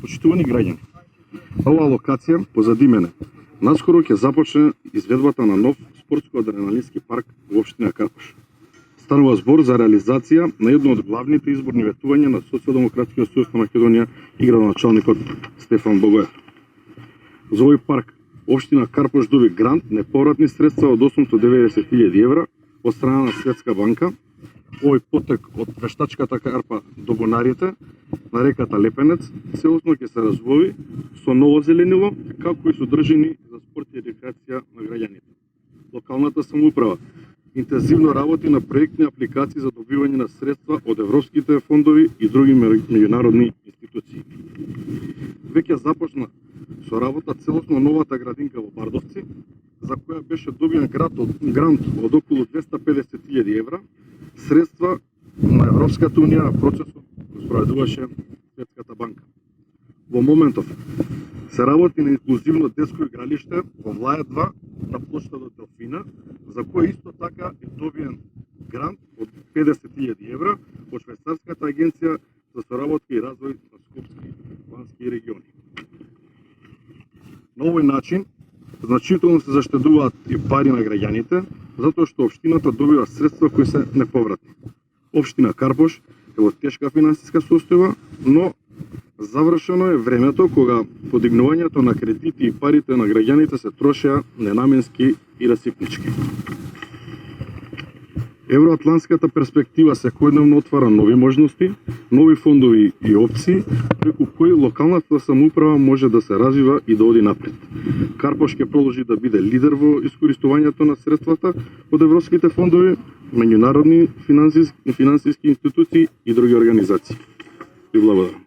Почитувани граѓани, ова локација позади мене наскоро ќе започне изведбата на нов спортско-адреналински парк во општина Карпош. Станува збор за реализација на едно од главните изборни ветувања на Социјалдемократскиот сојуз на Македонија и градоначалникот Стефан Богоев. За овој парк општина Карпош доби грант неповратни средства од 890.000 евра од страна на Светска банка. Овој потек од вештачката карпа до бунарите на реката Лепенец целосно ќе се развои со ново зеленило, како и содржини за спорт и рекреација на граѓаните. Локалната самоуправа интензивно работи на проектни апликации за добивање на средства од европските фондови и други меѓународни институции. Веќе започна со работа целосно новата градинка во Бардовци, за која беше добиен грант од околу 250.000 евра, средства на Европската унија, процесот го спроведуваше Светската банка. Во моментов се работи на инклузивно детско игралиште во Влаја 2 на плоштадот Делфина, за кој исто така е добиен грант од 50.000 евра од Швајцарската агенција за соработка и развој на Скопски плански региони. На овој начин значително се заштедуваат и пари на граѓаните, затоа што општината добива средства кои се неповратни. Општина Карпош е во тешка финансиска состојба, но завршено е времето кога подигнувањето на кредити и парите на граѓаните се трошеа ненаменски и расипнички. Евроатлантската перспектива секојдневно отвара нови можности, нови фондови и опции, преку кои локалната самоуправа може да се развива и да оди напред. Карпош ќе продолжи да биде лидер во искористувањето на средствата од европските фондови, меѓународни финансиски институции и други организации. Ви благодарам.